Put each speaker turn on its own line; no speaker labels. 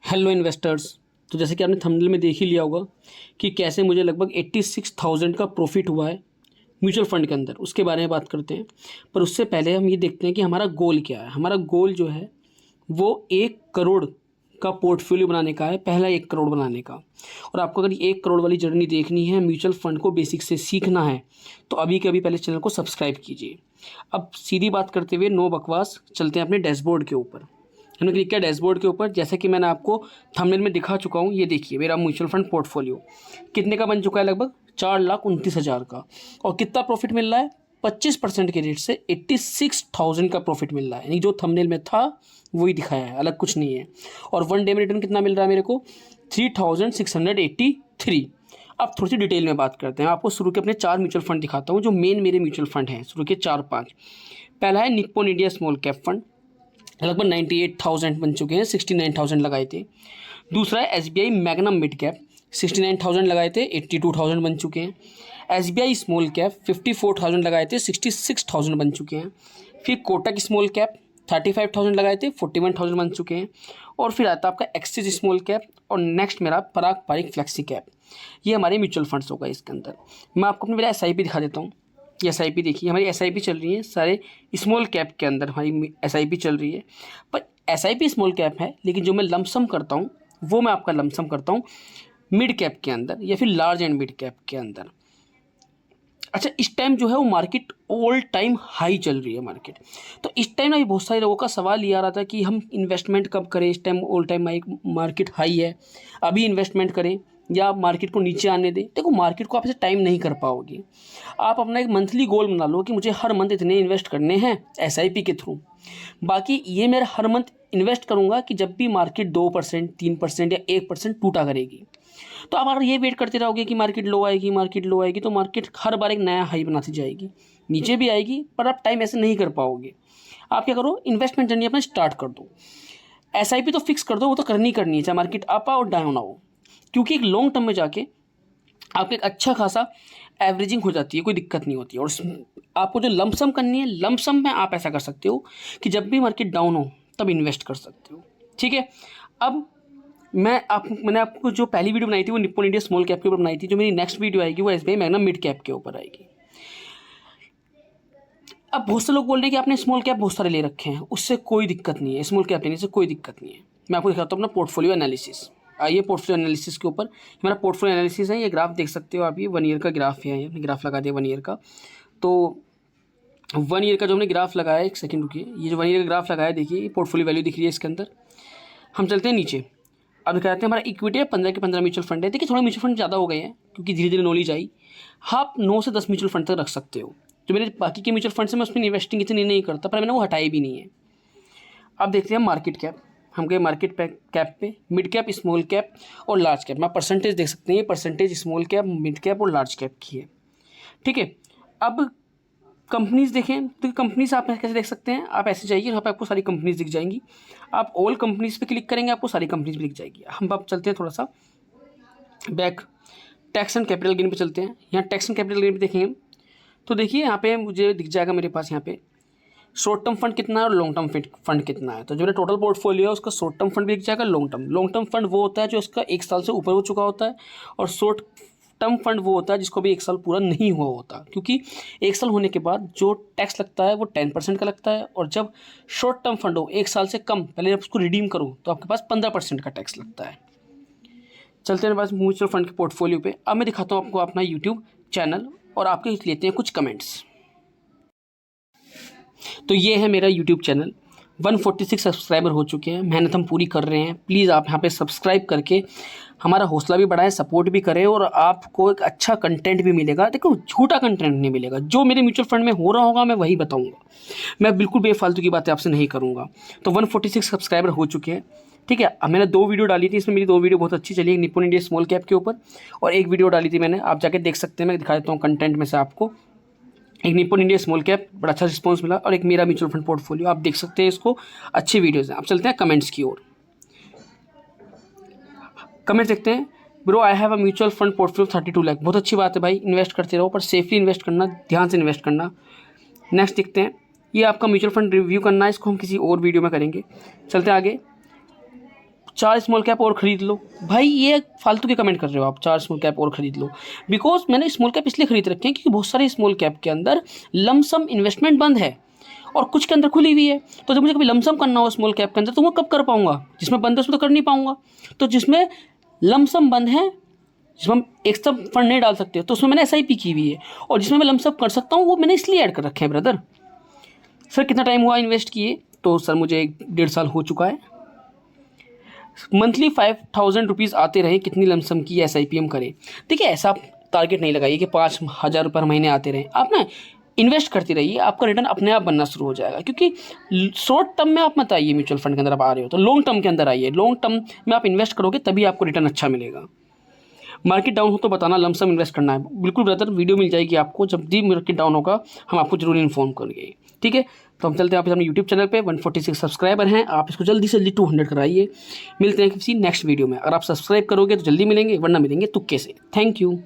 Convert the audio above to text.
Hello investors. तो जैसे कि आपने थंबनेल में देख ही लिया होगा कि कैसे मुझे लगभग 86,000 का प्रॉफिट हुआ है म्यूचुअल फंड के अंदर, उसके बारे में बात करते हैं। पर उससे पहले हम ये देखते हैं कि हमारा गोल क्या है। हमारा गोल जो है वो 1 करोड़ का पोर्टफोलियो बनाने का है, पहला 1 करोड़ बनाने का। और आपको अगर 1 करोड़ वाली जर्नी देखनी है, म्यूचुअल फंड को बेसिक से सीखना है, तो अभी के अभी पहले चैनल को सब्सक्राइब कीजिए। अब सीधी बात करते हुए नो बकवास, चलते हैं अपने डैशबोर्ड के ऊपर। हमने क्लिक किया डैशबोर्ड के ऊपर, जैसे कि मैंने आपको थंबनेल में दिखा चुका हूँ। ये देखिए मेरा म्यूचुअल फंड पोर्टफोलियो कितने का बन चुका है, लगभग 4,29,000 का। और कितना प्रॉफिट मिल रहा है, 25% के रेट से 86,000 का प्रॉफिट मिल रहा है। यानी जो थंबनेल में था वही दिखाया है, अलग कुछ नहीं है। और 1 डे में रिटर्न कितना मिल रहा है मेरे को, 3,683। अब थोड़ी सी डिटेल में बात करते हैं। आपको शुरू के अपने 4 म्यूचुअल फंड दिखाता हूँ जो मेन मेरे म्यूचुअल फंड हैं, शुरू के 4-5। पहला है Nippon India small cap fund, लगभग 98,000 बन चुके हैं, 69,000 लगाए थे। दूसरा है SBI मैग्नम मिड कैप, 69,000 लगाए थे, 82,000 बन चुके हैं। SBI स्मॉल कैप 54,000 लगाए थे, 66,000 बन चुके हैं। फिर कोटक स्मॉल कैप 35,000 लगाए थे, 41,000 बन चुके हैं। और फिर आता है आपका एक्सिस स्मॉल कैप, और नेक्स्ट मेरा पराग पारिक फ्लेक्सी कैप। ये हमारे म्यूचुअल फंड्स होगा। इसके अंदर मैं आपको अपनी मेरा SIP दिखा देता हूँ। ये SIP देखिए, हमारी SIP चल रही है सारे स्मॉल कैप के अंदर, हमारी SIP चल रही है। पर SIP स्मॉल कैप है, लेकिन जो मैं लमसम करता हूँ वो मैं आपका लमसम करता हूँ मिड कैप के अंदर या फिर लार्ज एंड मिड कैप के अंदर। अच्छा, इस टाइम जो है वो मार्केट ऑल टाइम हाई चल रही है मार्केट। तो इस टाइम ना भी बहुत सारे लोगों का सवाल ये आ रहा था कि हम इन्वेस्टमेंट कब करें, इस time all time high market high है, अभी इन्वेस्टमेंट करें या मार्केट को नीचे आने दें। देखो, मार्केट को आप ऐसे टाइम नहीं कर पाओगे। आप अपना एक मंथली गोल बना लो कि मुझे हर मंथ इतने इन्वेस्ट करने हैं SIP के थ्रू। बाकी ये मैं हर मंथ इन्वेस्ट करूँगा कि जब भी मार्केट 2%, 3% या 1% टूटा करेगी। तो आप अगर ये वेट करते रहोगे कि मार्केट लो आएगी, मार्केट लो आएगी, तो मार्केट हर बार एक नया हाई बनाती जाएगी, नीचे भी आएगी, पर आप टाइम ऐसे नहीं कर पाओगे। आप क्या करो, इन्वेस्टमेंट जर्नी अपना स्टार्ट कर दो। SIP तो फिक्स कर दो, वो तो करनी करनी है, चाहे मार्केट अप आओ डाउन आओ, क्योंकि एक लॉन्ग टर्म में जाके आपको एक अच्छा खासा एवरेजिंग हो जाती है, कोई दिक्कत नहीं होती है। और आपको जो लमसम करनी है, लमसम में आप ऐसा कर सकते हो कि जब भी मार्केट डाउन हो तब इन्वेस्ट कर सकते हो। ठीक है। अब मैंने आपको जो पहली वीडियो बनाई थी वो निप्पॉन इंडिया स्मॉल कैप के ऊपर बनाई थी। जो मेरी नेक्स्ट वीडियो आएगी वो SBI मैग्नम मिड कैप के ऊपर आएगी। अब बहुत से लोग बोल रहे हैं कि आपने स्मॉल कैप बहुत सारे ले रखे हैं, उससे कोई दिक्कत नहीं है, स्मॉल कैप लेने से कोई दिक्कत नहीं है। मैं आपको दिखाता हूँ अपना पोर्टफोलियो एनालिसिस। आइए पोर्टफोलियो एनालिसिस के ऊपर, हमारा पोर्टफोलियो एनालिसिस है। ये ग्राफ देख सकते हो आप, ये 1 ईयर का ग्राफ है। हमने ग्राफ लगा दिया 1 ईयर का। तो 1 ईयर का जो हमने ग्राफ लगाया, एक सेकंड रुकिए, ये जो 1 ईयर का ग्राफ लगाया, देखिए पोर्टफोलियो वैल्यू दिख रही है इसके अंदर। हम चलते हैं नीचे। अब दिखाते हैं हमारा इक्विटी है, 15 के 15 म्यूचुअल फंड है। देखिए थोड़ा म्यूचुअल फंड ज़्यादा हो गए हैं क्योंकि धीरे धीरे नॉलेज आई। आप 9 से 10 म्यूचुअल फंड तक रख सकते हो। जो मेरे बाकी के म्यूचुअल फंड से मैं उसमें इन्वेस्टिंग इतनी नहीं करता, पर मैंने वो हटाई भी नहीं है। अब देखते हैं मार्केट कैप। हम गए मार्केट कैप पे, मिड कैप, स्मॉल कैप और लार्ज कैप। मैं परसेंटेज देख सकते हैं, ये percentage small cap, mid cap और लार्ज कैप की है। ठीक है। अब कंपनीज देखें तो कंपनीज आप कैसे देख सकते हैं, आप ऐसे जाइए, यहाँ पे आपको सारी कंपनीज दिख जाएंगी। आप ऑल कंपनीज पे क्लिक करेंगे, आपको सारी कंपनीज भी दिख जाएगी। हम अब चलते हैं थोड़ा सा back, tax and capital gain पे चलते हैं। यहाँ टैक्स एंड कैपिटल गेन पे देखेंगे तो देखिए यहाँ पे मुझे दिख जाएगा मेरे पास यहाँ पे शॉर्ट टर्म फंड कितना है और लॉन्ग टर्म फंड कितना है। तो जो मेरा टोटल पोर्टफोलियो है उसका शॉर्ट टर्म फंड भी दिख जाएगा, लॉन्ग टर्म फंड वो होता है जो उसका 1 साल से ऊपर हो चुका होता है, और शॉर्ट टर्म फंड वो होता है जिसको भी 1 साल पूरा नहीं हुआ होता। क्योंकि 1 साल होने के बाद जो टैक्स लगता है वो 10% का लगता है, और जब शॉर्ट टर्म फंड हो 1 साल से कम, पहले जब उसको रिडीम करो तो आपके पास 15% का टैक्स लगता है। चलते हैं पास म्यूचुअल फंड के पोर्टफोलियो पे। अब मैं दिखाता हूँ आपको अपना यूट्यूब चैनल, और आपके लेते हैं कुछ कमेंट्स। तो ये है मेरा यूट्यूब चैनल, 146 सब्सक्राइबर हो चुके हैं। मेहनत हम पूरी कर रहे हैं। प्लीज़ आप यहाँ पे सब्सक्राइब करके हमारा हौसला भी बढ़ाएं, सपोर्ट भी करें, और आपको एक अच्छा कंटेंट भी मिलेगा। देखो, झूठा कंटेंट नहीं मिलेगा, जो मेरे म्यूचुअल फंड में हो रहा होगा मैं वही बताऊँगा। मैं बिल्कुल बेफालतू की बातें आपसे नहीं करूँगा। तो 146 सब्सक्राइबर हो चुके हैं। ठीक है। अब मैंने 2 वीडियो डाली थी, इसमें मेरी 2 वीडियो बहुत अच्छी चली, एक निप्पॉन इंडिया स्मॉल कैप के ऊपर, और एक वीडियो डाली थी मैंने, आप जाके देख सकते हैं। मैं दिखा देता हूँ कंटेंट में से आपको। एक निप्पॉन इंडिया स्मॉल कैप, बड़ा अच्छा रिस्पॉन्स मिला, और एक मेरा म्यूचुअल फंड पोर्टफोलियो, आप देख सकते हैं इसको, अच्छी वीडियोज़ हैं। अब चलते हैं कमेंट्स की ओर। कमेंट्स देखते हैं। Bro I have a mutual fund portfolio 32 lakh. बहुत अच्छी बात है भाई, इन्वेस्ट करते रहो, पर सेफली इन्वेस्ट करना, ध्यान से इन्वेस्ट करना। नेक्स्ट देखते हैं, ये आपका म्यूचुअल फंड रिव्यू करना है, इसको हम किसी और वीडियो में करेंगे। चलते हैं आगे। 4 स्मॉल कैप और ख़रीद लो। भाई ये फालतू के कमेंट कर रहे हो आप, 4 स्मॉल कैप और ख़रीद लो। बिकॉज मैंने स्मॉल कैप इसलिए ख़रीद रखे हैं क्योंकि बहुत सारे स्मॉल कैप के अंदर लमसम इन्वेस्टमेंट बंद है और कुछ के अंदर खुली हुई है। तो जब मुझे कभी लमसम करना हो स्मॉल कैप के अंदर तो वो कब कर पाऊँगा? जिसमें बंद है उसमें तो कर नहीं पाऊँगा। तो जिसमें लमसम बंद है, जिसमें हम एक सब फंड नहीं डाल सकते, तो उसमें मैंने SIP की हुई है। और जिसमें मैं लमसम कर सकता हूँ वो मैंने इसलिए ऐड कर रखे हैं ब्रदर। सर कितना टाइम हुआ इन्वेस्ट किए? तो सर मुझे 1.5 साल हो चुका है। मंथली 5,000 रुपीज़ आते रहे, कितनी लमसम की SIP हम करें। देखिए ऐसा आप टारगेट नहीं लगाइए कि 5,000 रुपये हर महीने आते रहें। आप ना इन्वेस्ट करती रहिए, आपका रिटर्न अपने आप बनना शुरू हो जाएगा। क्योंकि शॉर्ट टर्म में आप मत आइए म्यूचुअल फंड के अंदर आप आ रहे हो तो लॉन्ग टर्म के अंदर आइए। लॉन्ग टर्म में आप इन्वेस्ट करोगे तभी आपको रिटर्न अच्छा मिलेगा। मार्केट डाउन हो तो बताना, लमसम इन्वेस्ट करना है। बिल्कुल ब्रदर, वीडियो मिल जाएगी आपको, जब भी मार्केट डाउन होगा हम आपको जरूर इन्फॉर्म करेंगे। ठीक है, तो हम चलते हैं अपने यूट्यूब चैनल पे। 146 सब्सक्राइबर हैं, आप इसको जल्दी से जल्दी 200 कराइए। मिलते हैं किसी नेक्स्ट वीडियो में। अगर आप सब्सक्राइब करोगे तो जल्दी मिलेंगे, वरना मिलेंगे तुक्के से। Thank you.